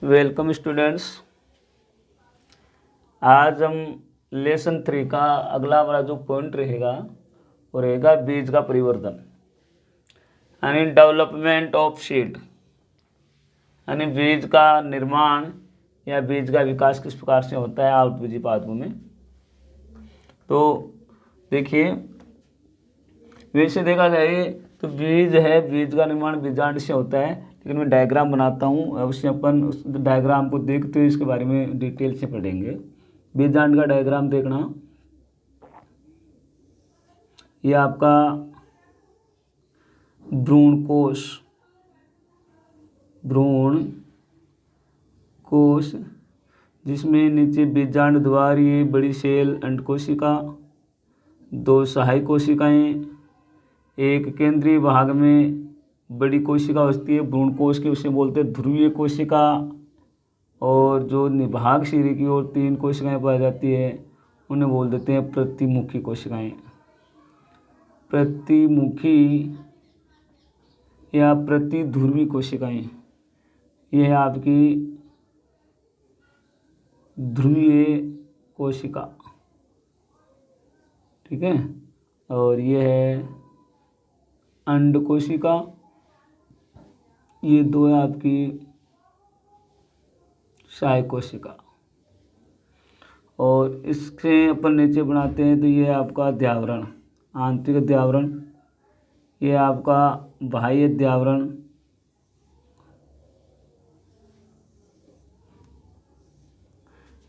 Welcome students. आज हम lesson 3 का अगला हमारा जो पॉइंट रहेगा वो रहेगा बीज का परिवर्तन यानी डेवलपमेंट ऑफ सीड, यानी बीज का निर्माण या बीज का विकास किस प्रकार से होता है आवर्तबीजी पादपों में। तो देखिए, वैसे देखा जाए तो बीज है, बीज का निर्माण बीजांड से होता है, लेकिन मैं डायग्राम बनाता हूँ, अवश्य अपन उस डायग्राम को देखते हुए इसके बारे में डिटेल से पढ़ेंगे। बीजांड का डायग्राम देखना, ये आपका भ्रूण कोश जिसमें नीचे बीजांड द्वार, ये बड़ी सेल अंडकोशिका, 2 सहायक कोशिकाएं, एक केंद्रीय भाग में बड़ी कोशिका बसती है भ्रूण कोश की, उसे बोलते हैं ध्रुवीय कोशिका, और जो निभाग सिरे की ओर 3 कोशिकाएं पाई जाती है उन्हें बोल देते हैं प्रतिमुखी कोशिकाएं। प्रतिमुखी या प्रतिध्रुवी कोशिकाएं, यह है आपकी ध्रुवीय कोशिका, ठीक है। और यह है अंड कोशिका, ये 2 है आपकी सहायक कोशिका। और इससे अपन नीचे बनाते हैं तो ये है आपका अध्यावरण, आंतरिक अध्यावरण, ये आपका बाह्य अध्यावरण,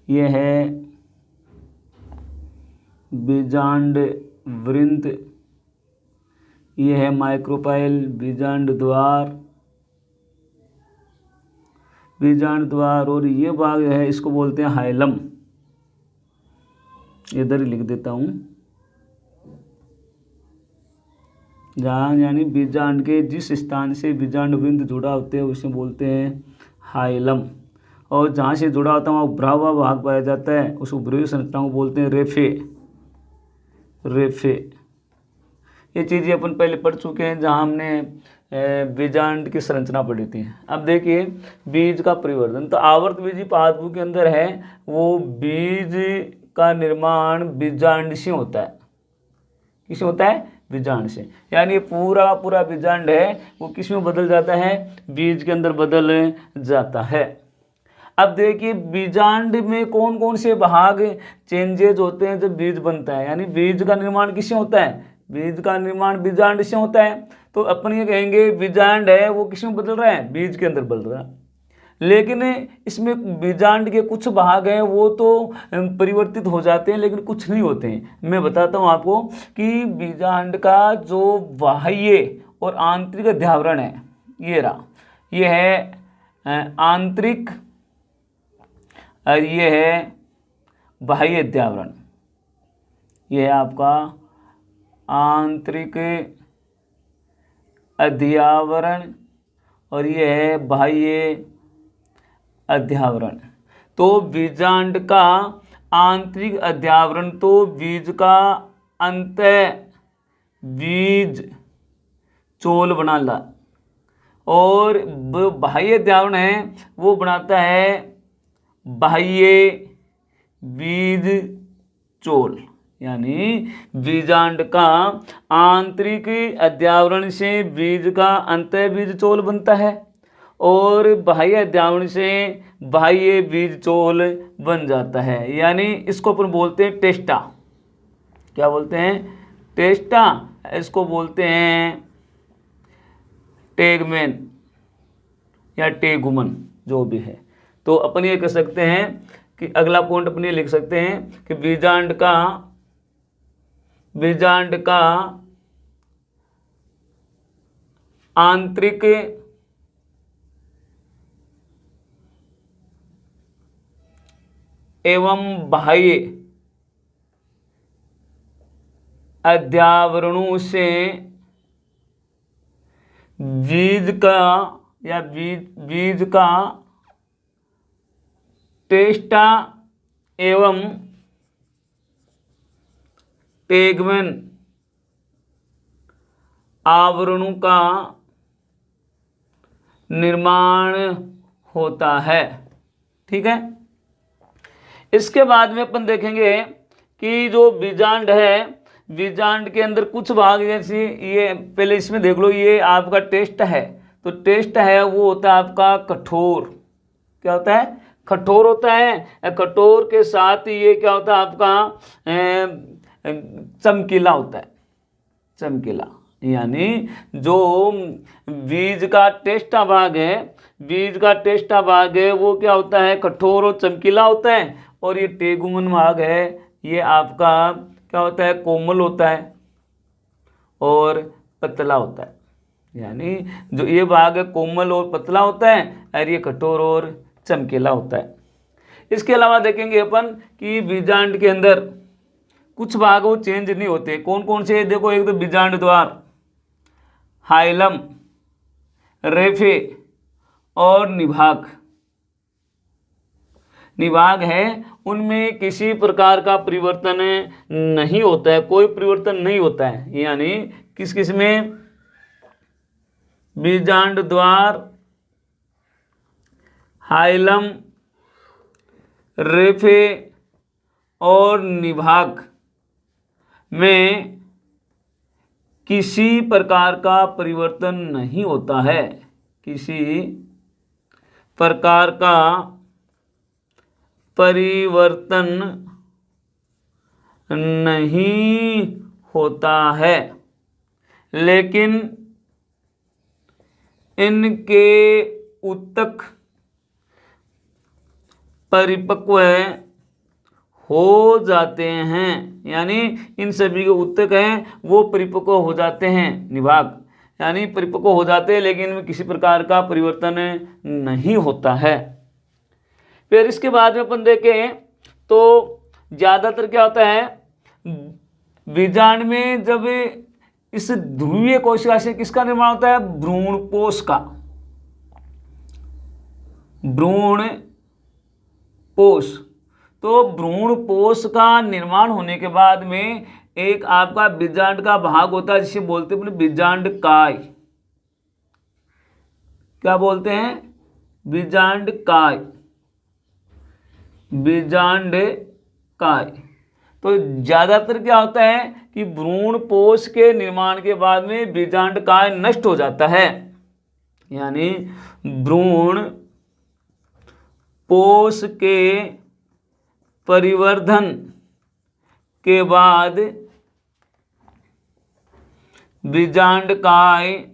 ये है बीजांड वृंत, ये है माइक्रोपाइल बीजांड द्वार, और ये भाग है इसको बोलते हैं हाइलम, इधर ही लिख देता हूँ, जहाँ यानी बीजांड के जिस स्थान से बीजांड वृंत जुड़ा होते हैं उसे बोलते हैं हाइलम, और जहाँ से जुड़ा होता है वहाँ उभरा हुआ भाग पाया जाता है, उस उभरी हुई संरचना को बोलते हैं रेफे। ये चीज़ें अपन पहले पढ़ चुके हैं जहाँ हमने बीजांड की संरचना पढ़ी थी। अब देखिए बीज का परिवर्तन, तो आवर्तबीजी पादपों के अंदर है वो बीज का निर्माण बीजांड से होता है। किससे होता है? बीजांड से, यानी पूरा बीजांड है वो किस में बदल जाता है? बीज के अंदर बदल जाता है। अब देखिए बीजांड में कौन कौन से भाग चेंजेज होते हैं जब बीज बनता है, यानी बीज का निर्माण किससे होता है? बीज का निर्माण बीजांड से होता है। तो अपन ये कहेंगे बीजांड है वो किस में बदल रहा है? बीज के अंदर बदल रहा है। लेकिन इसमें बीजांड के कुछ भाग हैं वो तो परिवर्तित हो जाते हैं, लेकिन कुछ नहीं होते हैं। मैं बताता हूँ आपको कि बीजांड का जो बाह्य और आंतरिक अध्यावरण है, ये रहा, ये है आंतरिक और ये है बाह्य अध्यावरण। ये है आपका आंतरिक अध्यावरण और ये है बाह्य अध्यावरण। तो बीजांड का आंतरिक अध्यावरण तो बीज का अंत बीज चोल बनाला, और बाह्य अध्यावरण है वो बनाता है बाह्य बीज चोल, यानी बीजांड का आंतरिक अध्यावरण से बीज का अंतः बीज चोल बनता है और बाह्य अध्यावरण से बाह्य बीज चोल बन जाता है, यानी इसको अपन बोलते हैं टेस्टा। क्या बोलते हैं? टेस्टा। इसको बोलते हैं टेगमेन या टेगुमन, जो भी है। तो अपन ये कह सकते हैं कि अगला पॉइंट अपन ये लिख सकते हैं कि बीजांड का आंतरिक एवं बाह्य अध्यावरणों से बीज का टेस्टा एवं टेगमेन आवरणों का निर्माण होता है। ठीक है। इसके बाद में अपन देखेंगे कि जो बीजांड है, बीजांड के अंदर कुछ भाग, जैसे ये पहले इसमें देख लो, ये आपका टेस्ट है, तो टेस्ट है वो होता है आपका कठोर। क्या होता है? कठोर होता है। कठोर के साथ ये क्या होता है आपका चमकीला होता है, चमकीला। यानी जो बीज का टेस्टा भाग है, बीज का टेस्टा भाग है वो क्या होता है? कठोर और चमकीला होता है। और ये टेगुमन भाग है, ये आपका क्या होता है? कोमल होता है और पतला होता है। यानी जो ये भाग है कोमल और पतला होता है, और ये कठोर और चमकीला होता है। इसके अलावा देखेंगे अपन कि बीजांड के अंदर कुछ भाग वो चेंज नहीं होते। कौन कौन से? देखो, एक तो बीजांड द्वार, हाइलम, रेफे और निभाग। निभाग है, उनमें किसी प्रकार का परिवर्तन नहीं होता है, कोई परिवर्तन नहीं होता है। यानी किस किस में? बीजांड द्वार, हाइलम, रेफे और निभाग में किसी प्रकार का परिवर्तन नहीं होता है, किसी प्रकार का परिवर्तन नहीं होता है। लेकिन इनके ऊतक परिपक्व हो जाते हैं। यानी इन सभी के ऊतक हैं वो परिपक्व हो जाते हैं, निभाग यानी परिपक्व हो जाते हैं, लेकिन इनमें किसी प्रकार का परिवर्तन नहीं होता है। फिर इसके बाद में अपन देखें तो ज़्यादातर क्या होता है, बीजांड में जब इस ध्रुवीय कोशिका से किसका निर्माण होता है? भ्रूणपोष का। भ्रूणपोष। तो भ्रूणपोष का निर्माण होने के बाद में एक आपका बीजांड का भाग होता है जिसे बोलते हैं बीजांड काय। क्या बोलते हैं? बीजांड काय, बीजांड काय। तो ज्यादातर क्या होता है कि भ्रूणपोष के निर्माण के बाद में बीजांड काय नष्ट हो जाता है। यानी भ्रूणपोष के परिवर्धन के बाद बीजांड काय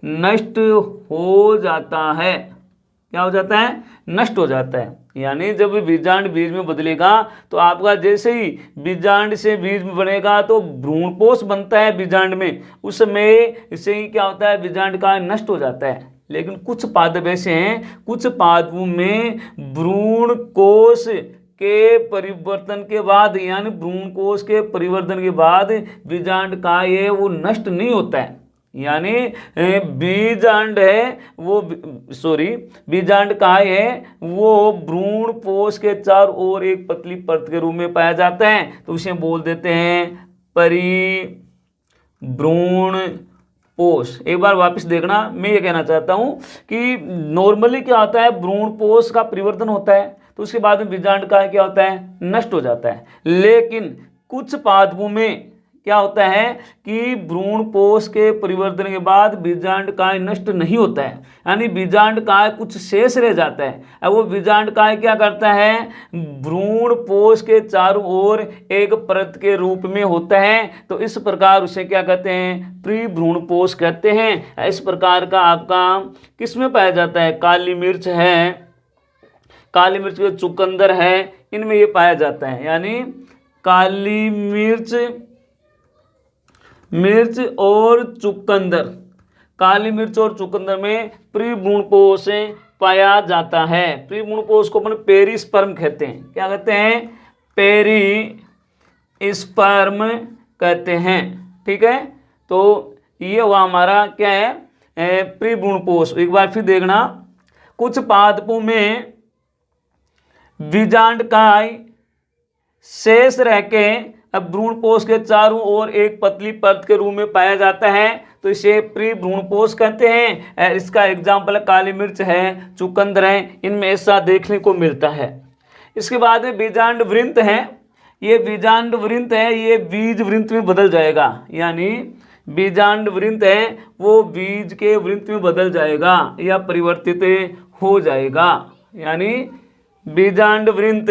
नष्ट हो जाता है। क्या हो जाता है? नष्ट हो जाता है। यानी जब बीजांड बीज में बदलेगा तो आपका जैसे ही बीजांड से बीज में बनेगा तो भ्रूणपोष बनता है बीजांड में, उस समय इससे ही क्या होता है? बीजांड का नष्ट हो जाता है। लेकिन कुछ पादप ऐसे हैं, कुछ पादपों में भ्रूणकोष के परिवर्तन के बाद, यानी भ्रूणकोष के परिवर्तन के बाद बीजांड का ये वो नष्ट नहीं होता है। यानी बीजांड है वो बीजांड काय है वो भ्रूणपोष के चारों ओर एक पतली परत के रूप में पाया जाता है, तो उसे बोल देते हैं परिभ्रूणपोष। एक बार वापस देखना, मैं ये कहना चाहता हूं कि नॉर्मली क्या होता है, भ्रूणपोष का परिवर्तन होता है तो उसके बाद में बीजांड काय क्या होता है? नष्ट हो जाता है। लेकिन कुछ पादपों में क्या होता है कि भ्रूणपोष के परिवर्तन के बाद बीजांड काय नष्ट नहीं होता है, यानी बीजांड काय कुछ शेष रह जाता है। अब वो बीजांड काय क्या करता है? भ्रूणपोष के चारों ओर एक परत के रूप में होता है, तो इस प्रकार उसे क्या कहते हैं? परिभ्रूणपोष कहते हैं। इस प्रकार का आपका किस में पाया जाता है? काली मिर्च है, काली मिर्च के चुकंदर है, इनमें ये पाया जाता है। यानी काली मिर्च और चुकंदर, काली मिर्च और चुकंदर में परिभ्रूणपोष पाया जाता है। परिभ्रूणपोष को अपन पेरिस्पर्म कहते हैं। क्या कहते हैं? पेरिस्पर्म कहते हैं। ठीक है, तो ये हुआ हमारा क्या है? परिभ्रूणपोष। एक बार फिर देखना, कुछ पादपों में बीजांड काय शेष रह के अब भ्रूणपोष के चारों ओर एक पतली परत के रूप में पाया जाता है, तो इसे प्री भ्रूणपोष कहते हैं। इसका एग्जाम्पल काली मिर्च है, चुकंदर है, इनमें ऐसा देखने को मिलता है। इसके बाद में बीजांड वृंत है। ये बीजांड वृंत है, ये बीज वृंत में बदल जाएगा, यानी बीजांड वृंत है वो बीज के वृंत में बदल जाएगा या परिवर्तित हो जाएगा। यानी बीजांड वृंत,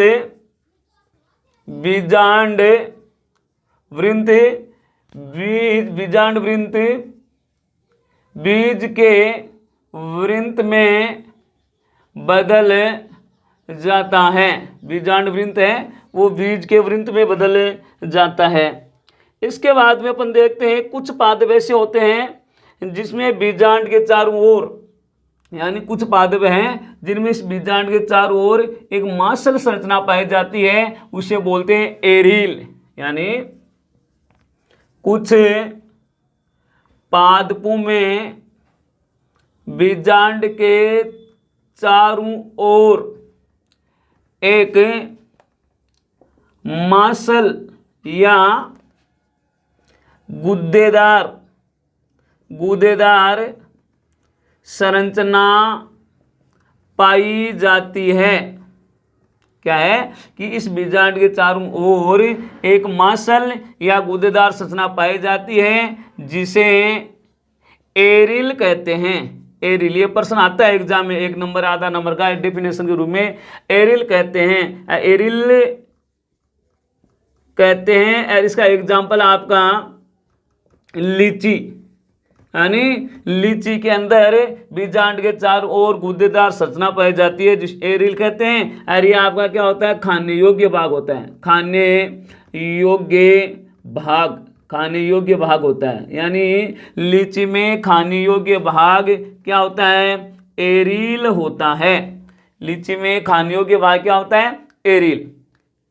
बीजांड वृंत, बीजांड वृंत बीज के वृंत में बदल जाता है। बीजांड वृंत है वो बीज के वृंत में बदल जाता है। इसके बाद में अपन देखते हैं कुछ पादप ऐसे होते हैं जिसमें बीजांड के चारों ओर, यानी कुछ पादप हैं जिनमें इस बीजांड के चारों ओर एक मासल संरचना पाई जाती है, उसे बोलते हैं एरिल। यानी कुछ पादपों में बीजांड के चारों ओर एक मासल या गूदेदार संरचना पाई जाती है। क्या है कि इस बीजांड के चारों ओर एक मासल या गूदेदार संरचना पाई जाती है जिसे एरिल कहते हैं। एरिल, ये प्रश्न आता है एग्जाम में, 1 नंबर आधा नंबर का डेफिनेशन के रूप में एरिल कहते हैं। एरिल कहते हैं। इसका एग्जाम्पल आपका लीची, यानी लीची के अंदर बीजांड के चारों ओर गूदेदार संरचना पाई जाती है जिस एरिल कहते हैं। और ये आपका क्या होता है, खाने योग्य भाग होता है। खाने योग्य भाग होता है। यानी लीची में खाने योग्य भाग क्या होता है, एरिल होता है। लीची में खाने योग्य भाग क्या होता है, एरिल।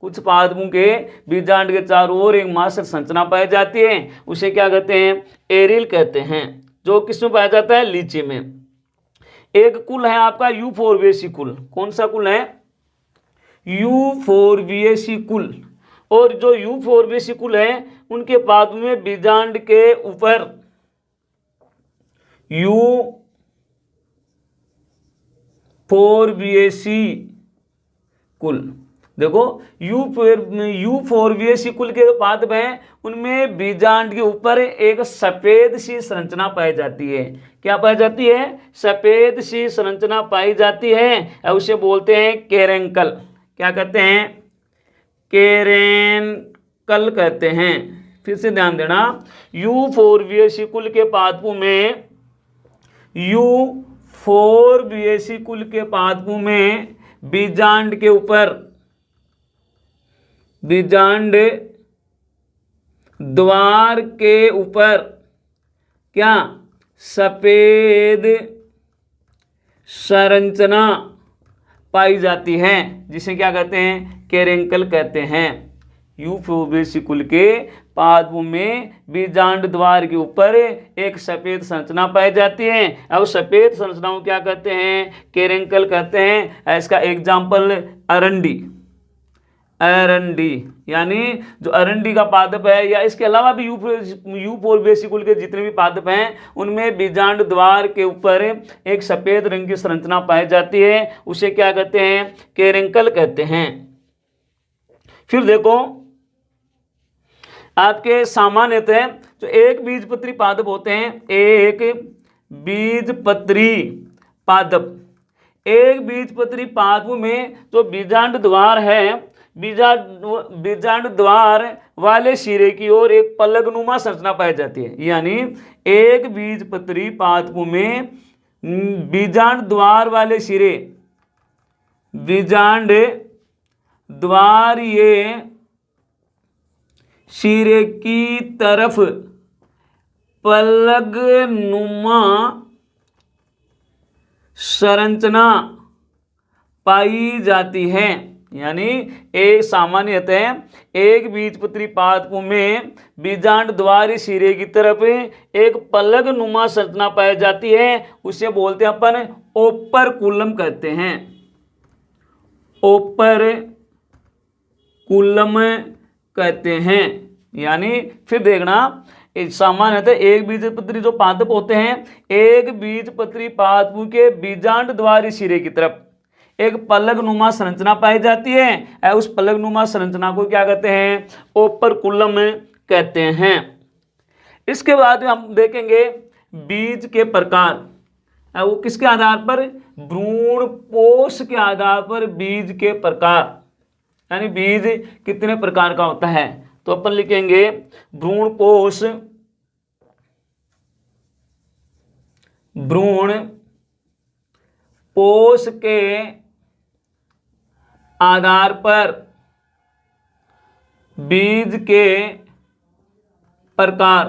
कुछ पादपों के बीजांड के चारों ओर एक मासल संरचना पाई जाती है, उसे क्या कहते हैं, एरिल कहते हैं, जो किसमें पाया जाता है, लीची में। एक कुल है आपका यूफोरबिएसी कुल। कौन सा कुल है, यूफोरबिएसी कुल। और जो यूफोरबिएसी कुल है उनके पादपों में बीजांड के ऊपर यूफोरबिएसी कुल, देखो यूफोरबिएसी कुल के पादप हैं उनमें बीजांड के ऊपर एक सफेद सी संरचना पाई जाती है। क्या पाई जाती है, सफेद सी संरचना पाई जाती है, उसे बोलते हैं केरेंकल। क्या कहते हैं, केरेंकल कहते हैं। फिर से ध्यान देना, यूफोरबिएसी कुल के पादपों में यूफोरबिएसी कुल के पादपों में बीजांड के ऊपर, बीजांड द्वार के ऊपर क्या, सफेद संरचना पाई जाती है, जिसे क्या कहते हैं, केरेंकल कहते हैं। यूफोरबिएसी कुल के पादपों में बीजांड द्वार के ऊपर एक सफेद संरचना पाई जाती है, और सफेद संरचनाओं क्या कहते हैं, केरेंकल कहते हैं। इसका एग्जाम्पल अरंडी, यानी जो अरंडी का पादप है, या इसके अलावा भी यूफोरबिएसी कुल के जितने भी पादप हैं उनमें बीजांड द्वार के ऊपर एक सफेद रंग की संरचना पाई जाती है, उसे क्या कहते हैं, केरेंकल कहते हैं। फिर देखो आपके सामान्यतः जो एक बीजपत्री पादप होते हैं, एक बीजपत्री पादप, एक बीजपत्री पादपों में जो बीजांड द्वार है, बीजांड द्वार वाले सिरे की ओर एक पलगनुमा संरचना पाई जाती है। यानी एक बीजपत्री पादपों में बीजांड द्वार वाले सिरे, बीजांड द्वार ये सिरे की तरफ पलगनुमा संरचना पाई जाती है। यानी एक सामान्यतः एक बीजपत्री पादपों में बीजांड द्वार सिरे की तरफ एक पलगनुमा संरचना पाई जाती है, उसे बोलते हैं अपन ओपर्कुलम कहते हैं, ओपर्कुलम कहते हैं। यानी फिर देखना, सामान्यतः एक बीजपत्री जो पादप होते हैं, एक बीजपत्री पादपों के बीजांड द्वारी सिरे की तरफ एक पलक नुमा संरचना पाई जाती है। और उस पलक नुमा संरचना को क्या कहते हैं? ओपर्कुलम कहते हैं। इसके बाद में हम देखेंगे बीज के प्रकार। वो किसके आधार पर? भ्रूणपोष के आधार पर बीज के प्रकार, यानी बीज कितने प्रकार का होता है। तो अपन लिखेंगे भ्रूणपोष, भ्रूणपोष के आधार पर बीज के प्रकार।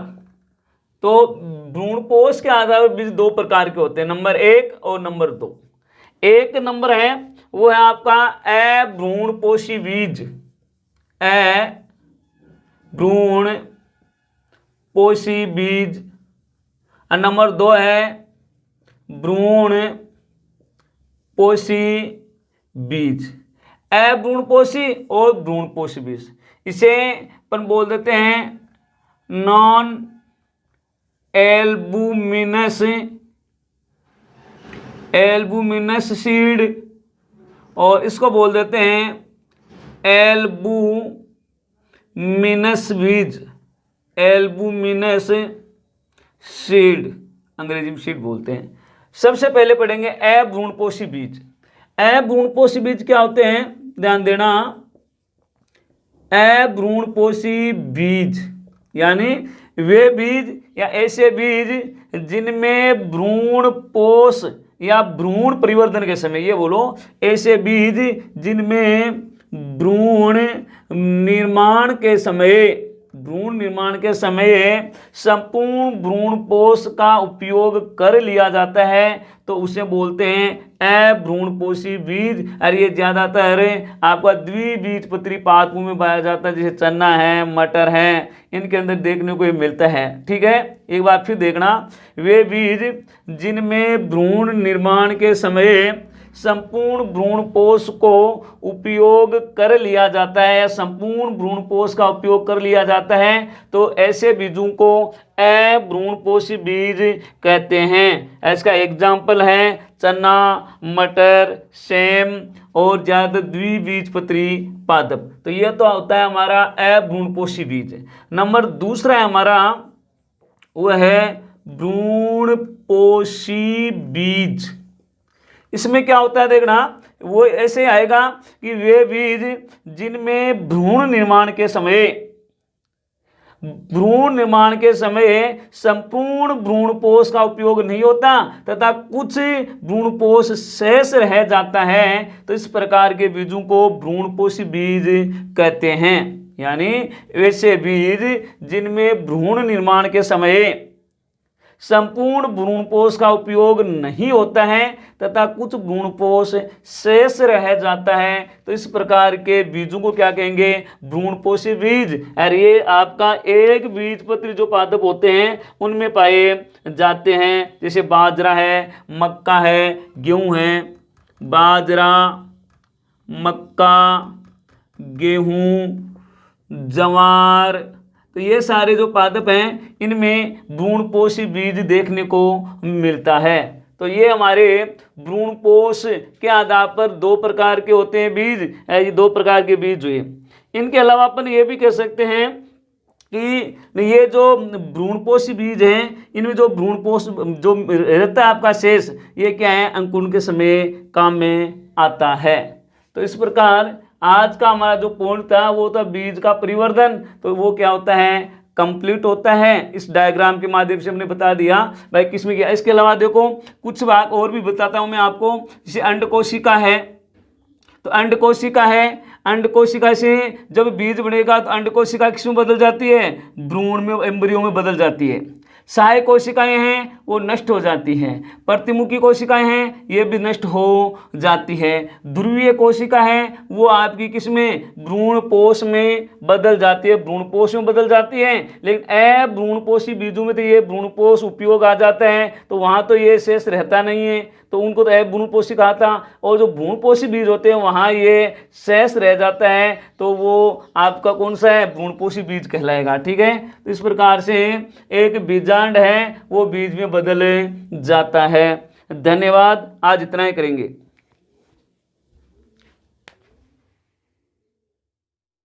तो भ्रूणपोष के आधार पर बीज दो प्रकार के होते हैं, नंबर 1 और नंबर 2। एक नंबर है वो है आपका अभ्रूणपोषी बीज, अभ्रूणपोषी बीज। और नंबर 2 है भ्रूणपोषी बीज। अभ्रूणपोषी और भ्रूणपोषी बीज, इसे अपन बोल देते हैं नॉन एल्बुमिनस सीड, और इसको बोल देते हैं एल्बुमिनस बीज, एल्बुमिनस सीड, अंग्रेजी में सीड बोलते हैं। सबसे पहले पढ़ेंगे अभ्रूणपोषी बीज। अभ्रूणपोषी बीज क्या होते हैं? ध्यान देना, अभ्रूणपोषी बीज यानी वे बीज या ऐसे बीज जिनमें भ्रूणपोष या भ्रूण परिवर्धन के समय, ये बोलो ऐसे बीज जिनमें भ्रूण निर्माण के समय संपूर्ण भ्रूणपोष का उपयोग कर लिया जाता है, तो उसे बोलते हैं अभ्रूणपोषी बीज। और ये ज्यादातर आपका द्विबीजपत्री पादपों में पाया जाता है, जैसे चना है, मटर है, इनके अंदर देखने को मिलता है। ठीक है, एक बार फिर देखना, वे बीज जिनमें भ्रूण निर्माण के समय संपूर्ण भ्रूणपोष को उपयोग कर लिया जाता है या संपूर्ण भ्रूणपोष का उपयोग कर लिया जाता है, तो ऐसे बीजों को अभ्रूणपोषी बीज कहते हैं। इसका एग्जाम्पल है चना, मटर, सेम और ज्यादा द्विबीजपत्री पादप। तो यह तो होता है हमारा अभ्रूणपोषी बीज। नंबर दूसरा है हमारा, वह है भ्रूणपोषी बीज। इसमें क्या होता है देखना, वो ऐसे आएगा कि वे बीज जिनमें भ्रूण निर्माण के समय संपूर्ण भ्रूणपोष का उपयोग नहीं होता तथा कुछ भ्रूणपोष शेष रह जाता है, तो इस प्रकार के बीजों को भ्रूणपोषी बीज कहते हैं। यानी वैसे बीज जिनमें भ्रूण निर्माण के समय संपूर्ण भ्रूणपोष का उपयोग नहीं होता है तथा कुछ भ्रूणपोष शेष रह जाता है, तो इस प्रकार के बीजों को क्या कहेंगे? भ्रूणपोषी बीज। और ये आपका एक बीजपत्री जो पादप होते हैं उनमें पाए जाते हैं, जैसे बाजरा है, मक्का है, गेहूं है। बाजरा, मक्का, गेहूं, जवार, तो ये सारे जो पादप हैं इनमें भ्रूणपोषी बीज देखने को मिलता है। तो ये हमारे भ्रूणपोष के आधार पर दो प्रकार के होते हैं बीज, ये दो प्रकार के बीज हुए। इनके अलावा अपन ये भी कह सकते हैं कि ये जो भ्रूणपोषी बीज हैं, इनमें जो भ्रूणपोष जो रहता है आपका शेष, ये क्या है? अंकुरण के समय काम में आता है। तो इस प्रकार आज का हमारा जो पॉइंट था वो था बीज का परिवर्धन। तो वो क्या होता है? कंप्लीट होता है। इस डायग्राम के माध्यम से हमने बता दिया भाई किसमें क्या। इसके अलावा देखो कुछ भाग और भी बताता हूं मैं आपको, जैसे अंडकोशिका है, तो अंडकोशिका है, अंडकोशिका से जब बीज बनेगा तो अंडकोशिका किसमें बदल जाती है? भ्रूण में, एम्ब्रियो में बदल जाती है। सहायक कोशिकाएं हैं वो नष्ट हो जाती हैं। प्रतिमुखी कोशिकाएं हैं ये भी नष्ट हो जाती है। ध्रुवीय कोशिका है वो आपकी किसमें? भ्रूणपोष में बदल जाती है, भ्रूणपोष में बदल जाती है। लेकिन अभ्रूणपोषी बीजों में तो ये भ्रूणपोष उपयोग आ जाता है, तो वहाँ तो ये शेष रहता नहीं है। तो उनको तो भ्रूणपोषी कहा था, और जो भ्रूणपोषी बीज होते हैं वहाँ ये शेष रह जाता है, तो वो आपका कौन सा है, भ्रूणपोषी बीज कहलाएगा। ठीक है, तो इस प्रकार से एक बीजांड है वो बीज में बदल जाता है। धन्यवाद, आज इतना ही करेंगे।